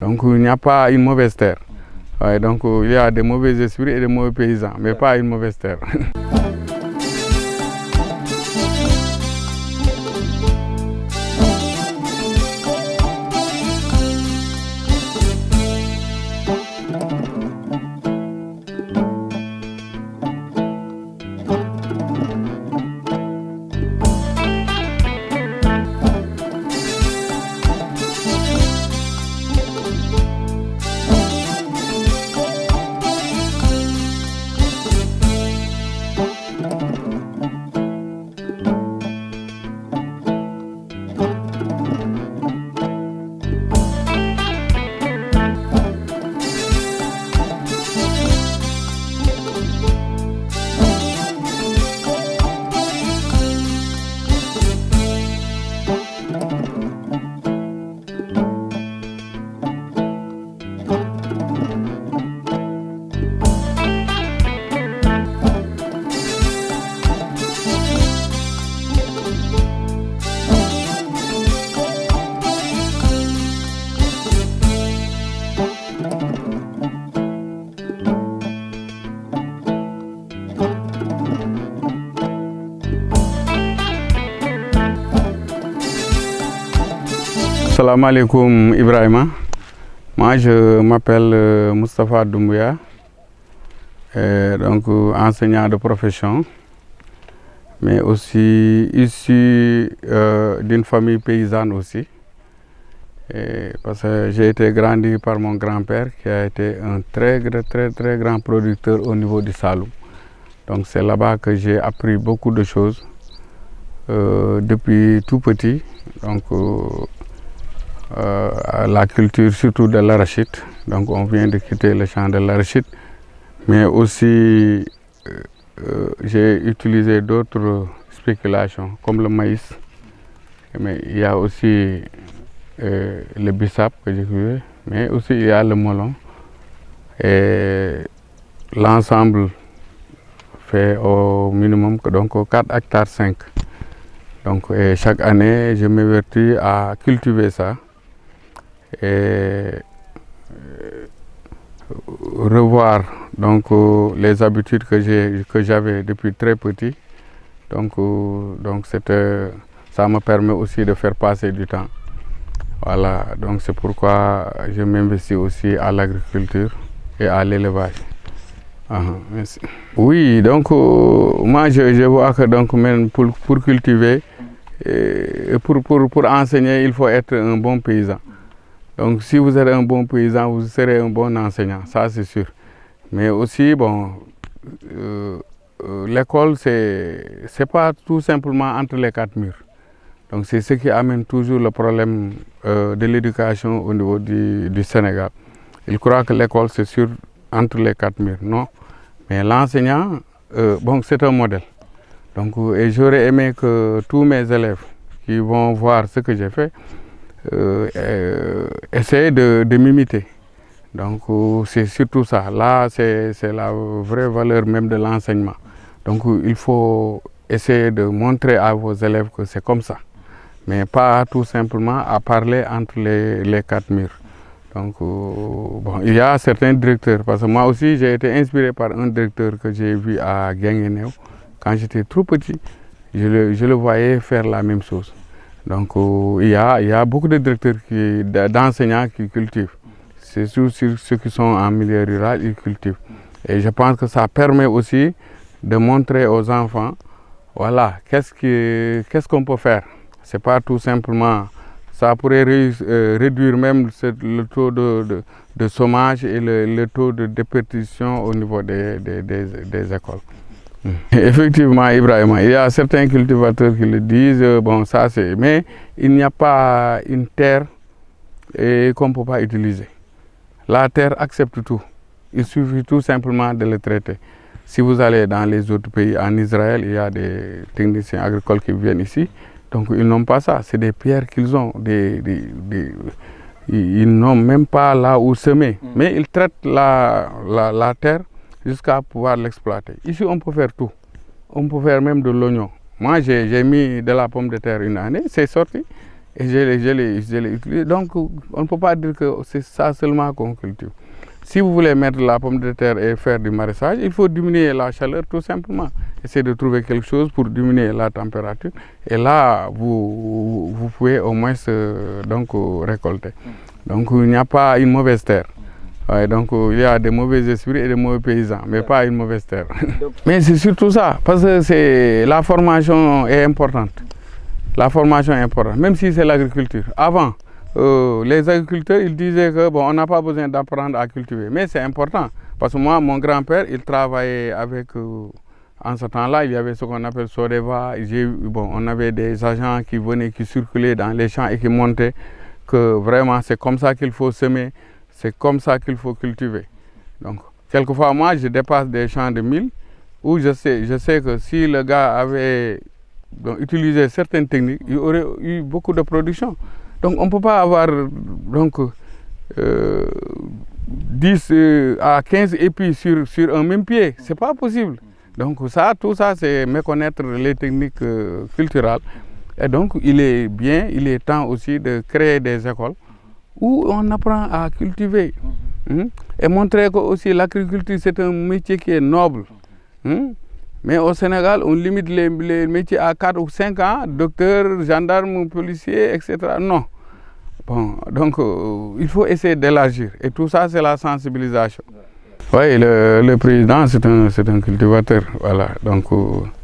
Donc il n'y a pas une mauvaise terre. Ouais, donc il y a des mauvais esprits et des mauvais paysans, mais pas une mauvaise terre. Salam alaikum Ibrahima. Moi je m'appelle Moustapha Doumbouya, donc enseignant de profession, mais aussi issu d'une famille paysanne aussi. Parce que j'ai été grandi par mon grand-père qui a été un très grand producteur au niveau du Saloum. Donc c'est là-bas que j'ai appris beaucoup de choses depuis tout petit. Donc la culture surtout de l'arachide. Donc on vient de quitter le champ de l'arachide, mais aussi j'ai utilisé d'autres spéculations comme le maïs, mais il y a aussi le bissap que j'ai cultivé, mais aussi il y a le melon, et l'ensemble fait au minimum donc 4 hectares 5. Donc chaque année je m'évertue à cultiver ça et revoir donc les habitudes que j'avais depuis très petit. Donc ça me permet aussi de faire passer du temps. Voilà, donc c'est pourquoi je m'investis aussi à l'agriculture et à l'élevage. Merci. Oui, donc moi je vois que donc même pour cultiver et pour enseigner, il faut être un bon paysan. Donc si vous êtes un bon paysan, vous serez un bon enseignant, ça c'est sûr. Mais aussi, bon, l'école, c'est pas tout simplement entre les 4 murs. Donc c'est ce qui amène toujours le problème de l'éducation au niveau du Sénégal. Il croit que l'école c'est sûr entre les 4 murs. Non, mais l'enseignant, bon, c'est un modèle. Donc, et j'aurais aimé que tous mes élèves qui vont voir ce que j'ai fait essayer de m'imiter. Donc c'est surtout ça. Là, c'est la vraie valeur même de l'enseignement. Donc il faut essayer de montrer à vos élèves que c'est comme ça, mais pas tout simplement à parler entre les 4 murs. Donc bon, il y a certains directeurs, parce que moi aussi j'ai été inspiré par un directeur que j'ai vu à Guinguinéo. Quand j'étais tout petit, je le voyais faire la même chose. Donc il y a beaucoup de directeurs, d'enseignants qui cultivent. C'est sûr, ceux qui sont en milieu rural, ils cultivent. Et je pense que ça permet aussi de montrer aux enfants, voilà, qu'est-ce qu'on peut faire. C'est pas tout simplement, ça pourrait réduire même le taux de chômage et le taux de déperdition au niveau des écoles. Effectivement, Ibrahima, il y a certains cultivateurs qui le disent, bon, ça c'est, mais il n'y a pas une terre qu'on ne peut pas utiliser. La terre accepte tout. Il suffit tout simplement de le traiter. Si vous allez dans les autres pays, en Israël, il y a des techniciens agricoles qui viennent ici, donc ils n'ont pas ça. C'est des pierres qu'ils ont, ils n'ont même pas là où semer, mais ils traitent la terre jusqu'à pouvoir l'exploiter. Ici, on peut faire tout. On peut faire même de l'oignon. Moi, j'ai mis de la pomme de terre une année, c'est sorti. et je l'ai utilisé. Donc, on ne peut pas dire que c'est ça seulement qu'on cultive. Si vous voulez mettre la pomme de terre et faire du maraîchage, il faut diminuer la chaleur tout simplement. Essayer de trouver quelque chose pour diminuer la température. Et là, vous pouvez au moins donc, récolter. Donc, il n'y a pas une mauvaise terre. Ouais, donc, il y a des mauvais esprits et des mauvais paysans, mais pas une mauvaise terre. Mais c'est surtout ça, parce que la formation est importante. La formation est importante, même si c'est l'agriculture. Avant, les agriculteurs, ils disaient que bon, on n'a pas besoin d'apprendre à cultiver. Mais c'est important, parce que moi, mon grand-père, il travaillait avec... en ce temps-là, il y avait ce qu'on appelle Sodeva. Bon, on avait des agents qui venaient, qui circulaient dans les champs et qui montraient que vraiment, c'est comme ça qu'il faut semer, c'est comme ça qu'il faut cultiver. Donc, quelquefois, moi, je dépasse des champs de mil où je sais que si le gars avait utilisé certaines techniques, il aurait eu beaucoup de production. Donc, on ne peut pas avoir donc, 10 à 15 épis sur un même pied. Ce n'est pas possible. Donc, tout ça, c'est méconnaître les techniques culturelles. Et donc, il est temps aussi de créer des écoles où on apprend à cultiver. Et montrer que aussi l'agriculture, c'est un métier qui est noble. Mais au Sénégal, on limite les métiers à 4 ou 5 ans, docteur, gendarme, policier, etc. Non. Bon, donc, il faut essayer d'élargir. Et tout ça, c'est la sensibilisation. Oui, le président, c'est un cultivateur. Voilà. Donc,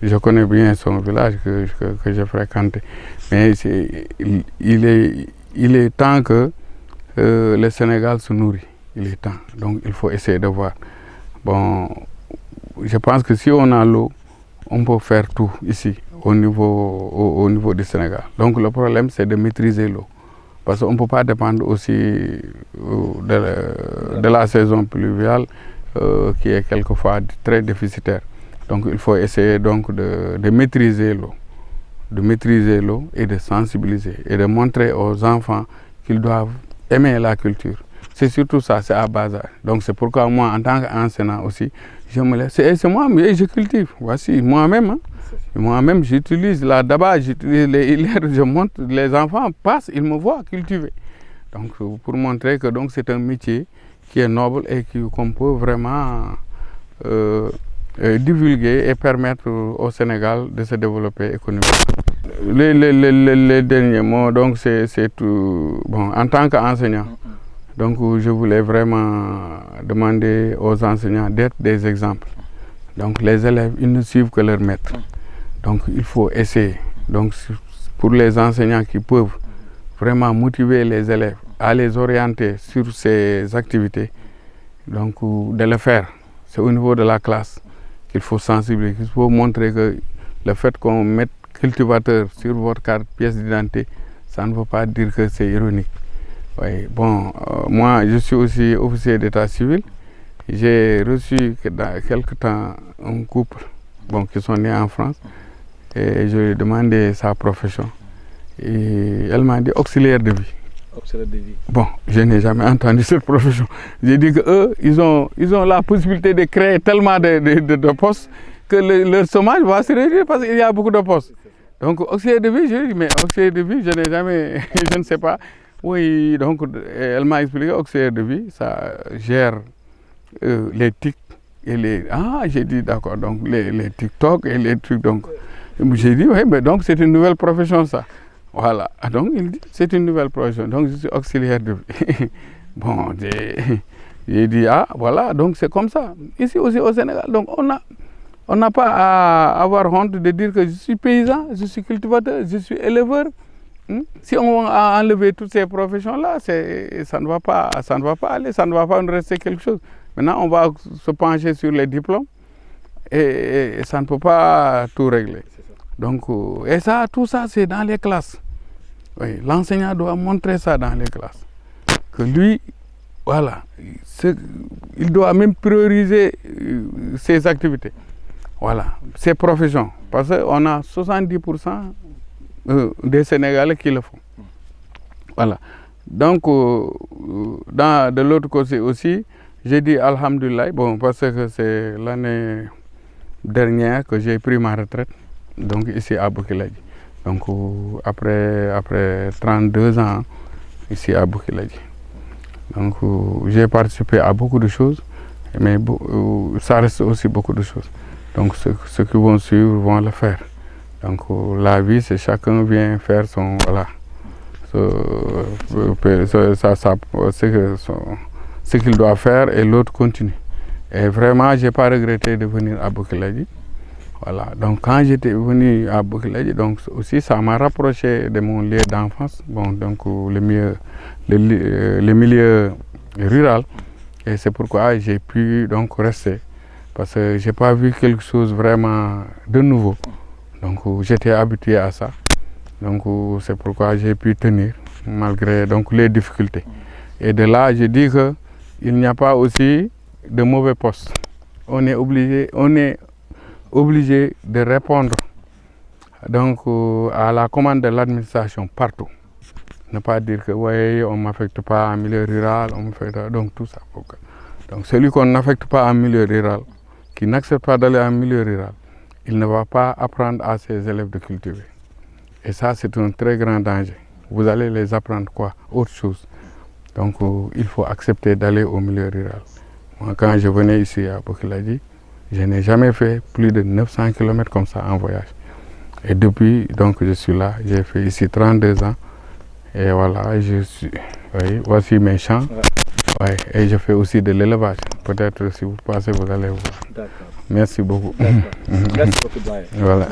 je connais bien son village que j'ai fréquenté. Mais il est temps que le Sénégal se nourrit. Il est temps. Donc, il faut essayer de voir. Bon, je pense que si on a l'eau, on peut faire tout ici, au niveau du Sénégal. Donc, le problème, c'est de maîtriser l'eau. Parce qu'on ne peut pas dépendre aussi de la saison pluviale qui est quelquefois très déficitaire. Donc, il faut essayer donc de maîtriser l'eau. De maîtriser l'eau et de sensibiliser et de montrer aux enfants qu'ils doivent aimer la culture. C'est surtout ça, c'est à bas âge. Donc c'est pourquoi moi, en tant qu'enseignant aussi, je me laisse. C'est moi, mais je cultive. Voici, moi-même. Hein. Moi-même, j'utilise la daba, j'utilise je montre, les enfants passent, ils me voient cultiver. Donc pour montrer que c'est un métier qui est noble et qu'on peut vraiment divulguer et permettre au Sénégal de se développer économiquement. Les derniers mots, donc c'est tout. Bon, en tant qu'enseignant, donc je voulais vraiment demander aux enseignants d'être des exemples. Donc les élèves, ils ne suivent que leur maître. Donc il faut essayer. Donc pour les enseignants qui peuvent vraiment motiver les élèves à les orienter sur ces activités, donc de le faire. C'est au niveau de la classe qu'il faut sensibiliser, qu'il faut montrer que le fait qu'on mette cultivateur sur votre carte pièce d'identité, ça ne veut pas dire que c'est ironique. Oui, bon, moi je suis aussi officier d'état civil. J'ai reçu dans quelque temps un couple qui sont nés en France et je lui ai demandé sa profession. Et elle m'a dit auxiliaire de vie. Auxiliaire de vie. Bon, je n'ai jamais entendu cette profession. J'ai dit qu'eux, ils ont la possibilité de créer tellement de postes que leur chômage va se réduire parce qu'il y a beaucoup de postes. Donc, auxiliaire de vie, je lui ai dit, mais auxiliaire de vie, je n'ai jamais, je ne sais pas. Oui, donc elle m'a expliqué, auxiliaire de vie, ça gère les TIC et les... Ah, j'ai dit d'accord, donc les TikTok et les trucs, donc... J'ai dit, oui, mais donc c'est une nouvelle profession, ça. Voilà, donc il dit, c'est une nouvelle profession, donc je suis auxiliaire de vie. Bon, j'ai dit, ah, voilà, donc c'est comme ça. Ici aussi au Sénégal, donc on n'a pas à avoir honte de dire que je suis paysan, je suis cultivateur, je suis éleveur. Si on a enlevé toutes ces professions-là, ça ne va pas aller, ça ne va pas nous rester quelque chose. Maintenant, on va se pencher sur les diplômes et ça ne peut pas tout régler. Donc, et ça, tout ça, c'est dans les classes. Oui, l'enseignant doit montrer ça dans les classes. Que lui, voilà, il doit même prioriser ses activités. Voilà, ses professions. Parce qu'on a 70% des Sénégalais qui le font. Voilà. Donc, de l'autre côté aussi, j'ai dit Alhamdulillah, bon, parce que c'est l'année dernière que j'ai pris ma retraite, donc ici à Bokiladji. Donc après 32 ans ici à Bokiladji. Donc j'ai participé à beaucoup de choses, mais ça reste aussi beaucoup de choses. Donc ceux qui vont suivre vont le faire. Donc la vie, c'est chacun vient faire son... Voilà. Ce qu'il doit faire et l'autre continue. Et vraiment, je n'ai pas regretté de venir à Bokiladji. Voilà. Donc quand j'étais venu à Bokiladji, donc aussi ça m'a rapproché de mon lieu d'enfance, bon, donc le milieu rural. Et c'est pourquoi j'ai pu donc rester. Parce que je n'ai pas vu quelque chose vraiment de nouveau. Donc j'étais habitué à ça. Donc c'est pourquoi j'ai pu tenir malgré donc les difficultés. Et de là, je dis qu'il n'y a pas aussi de mauvais postes. On est obligé de répondre donc à la commande de l'administration partout. Ne pas dire que ouais, on ne m'affecte pas en milieu rural, on me fait donc tout ça. Donc celui qu'on n'affecte pas en milieu rural, qui n'accepte pas d'aller en milieu rural, il ne va pas apprendre à ses élèves de cultiver. Et ça, c'est un très grand danger. Vous allez les apprendre quoi? Autre chose. Donc, il faut accepter d'aller au milieu rural. Moi, quand je venais ici à Bokiladji, je n'ai jamais fait plus de 900 km comme ça en voyage. Et depuis, donc, je suis là. J'ai fait ici 32 ans. Et voilà, oui, voici mes champs. Ouais, et je fais aussi de l'élevage. Peut-être si vous passez, vous allez voir. D'accord. Merci beaucoup. Merci beaucoup, Doyen. Voilà.